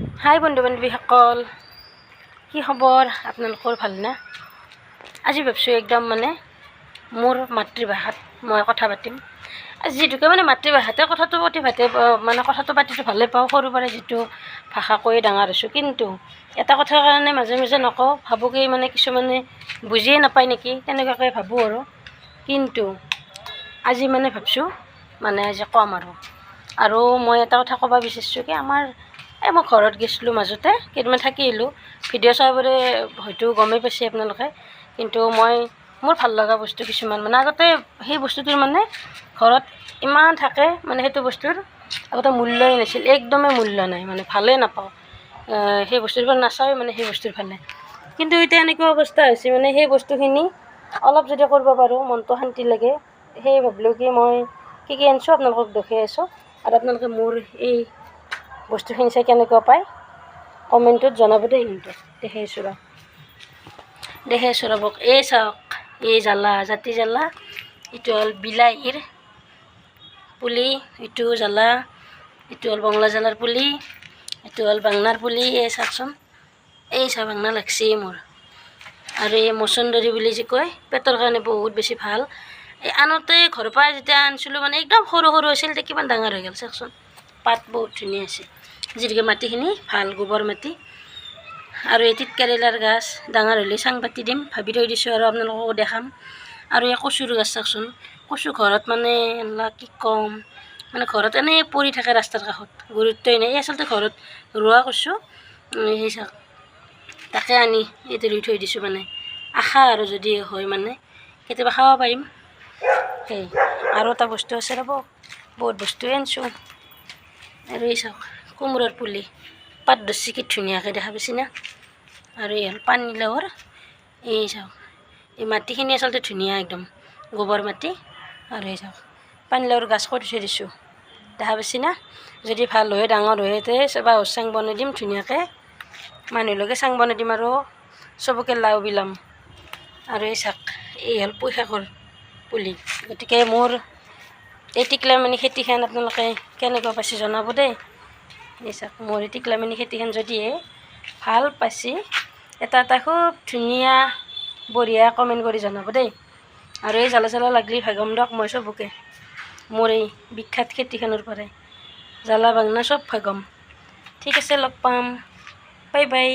হাই বন্ধু বান্ধৱীসকল, কি খবৰ আপোনালোকৰ? ভালনে? আজি ভাবিছোঁ একদম মোৰ মাতৃভাষাত মই কথা পাতিম। যিটোকে মাতৃভাষাতে কথাটো পাতিটো ভালে পাওঁ। সৰুৰ পৰা যিটো ভাষা কৈয়ে ডাঙৰ হৈছোঁ, কিন্তু এটা কথাৰ কাৰণে মাজে মাজে নকওঁ, ভাবোঁ কি কিছুমানে বুজিয়ে নাপায় নেকি, তেনেকুৱাকৈ ভাবোঁ আৰু। কিন্তু আজি ভাবিছোঁ আজি ক'ম আৰু মই এটা কথা ক'ব বিচাৰিছোঁ কি, মই ঘৰত গৈছিলোঁ, মাজতে কেইদিনমান থাকি আহিলোঁ। ভিডিঅ' চাবলৈ হয়তো গমেই পাইছে আপোনালোকে, কিন্তু মোৰ ভাল লগা বস্তু কিছুমান আগতে সেই বস্তুটোৰ ঘৰত ইমান থাকে, সেইটো বস্তুৰ আগতে মূল্যই নাছিল, একদমেই মূল্য নাই, ভালেই নাপাওঁ। সেই বস্তুৰ পৰা নাচাওঁ সেই বস্তুৰ ফালে। কিন্তু এতিয়া এনেকুৱা অৱস্থা হৈছে সেই বস্তুখিনি অলপ যদি কৰিব পাৰোঁ মনটো শান্তি লাগে। সেই ভাবিলোঁ কি মই কি আনিছোঁ আপোনালোকক দেখুৱাই আছোঁ, আৰু আপোনালোকে মোৰ এই বস্তুখিনি চাই কেনেকুৱা পায় কমেণ্টত জনাব দেই। কিন্তু দেখাই আছোঁ ৰ'বক। এই চাওক, এই জাতি জ্বালা, এইটো হ'ল বিলাহীৰ পুলি, এইটো জ্বালা, এইটো হ'ল বঙলা জ্বালাৰ পুলি, এইটো হ'ল বাংনাৰ পুলি। এই চাওকচোন, এই চাহ বাংনা লাগছি মোৰ। আৰু এই মচন্দৰী বুলি যে কয়, পেটৰ কাৰণে বহুত বেছি ভাল। এই আনতে ঘৰৰ পৰা যেতিয়া আনিছিলোঁ একদম সৰু সৰু আছিল, এতিয়া কিমান ডাঙৰ হৈ গ'ল চাওকচোন। পাত বহুত ধুনীয়া আছে, যিহেতুকে মাটিখিনি ভাল, গোবৰ মাটি। আৰু এই তিতকেৰেলাৰ গাছ ডাঙৰ হ'লে চাং পাতি দিম, ভাবি থৈ দিছোঁ, আৰু আপোনালোককো দেখাম। আৰু এই কচুৰ গাছ চাওকচোন, কচু ঘৰত কি ক'ম, ঘৰত এনেই পৰি থাকে ৰাস্তাৰ কাষত, গুৰুত্বই নাই। এই আচলতে ঘৰত ৰোৱা কচু, সেই চাওক, তাকে আনি এইটো ৰুই থৈ দিছোঁ। আশা আৰু যদি হয় কেতিয়াবা খাব পাৰিম। সেই আৰু এটা বস্তু আছে ৰ'ব, বহুত বস্তুৱে আনিছোঁ। আৰু এই চাওক, কোমোৰাৰ পুলি, পাত ধৰছি কি ধুনীয়াকৈ, দেখা পাইছি না? আৰু এই হ'ল পানীলাওৰ, এই চাওক, এই মাটিখিনি আচলতে ধুনীয়া, একদম গোবৰ মাটি। আৰু এই চাওক, পানীলাওৰ গাছ কৰি থৈ দিছোঁ, দেখা পাইছি না? যদি ভাল হয়, ডাঙৰ হয়, বাঁহৰ চাং বনাই দিম ধুনীয়াকৈ, মানুহলৈকে চাং বনাই দিম আৰু চবকে লাও বিলাম। আৰু এই চাওক, এই হ'ল পুঁই শাকৰ পুলি। গতিকে মোৰ এই টিকলামণি খেতিখন আপোনালোকে কেনেকুৱা পাইছে জনাব দেই। এই চাওক, মোৰ এই টিকলামণি খেতিখন যদিহে ভাল পাইছে, এটা খুব ধুনীয়া বঢ়িয়া কমেণ্ট কৰি জনাব দেই। আৰু এই জ্বালা চালা লাগলি ভাগম দিয়ক, মই চবকে মোৰ এই বিখ্যাত খেতিখনৰ পৰাই জ্বালা বাংনা চব ভাগম। ঠিক আছে, লগ পাম, বাই বাই।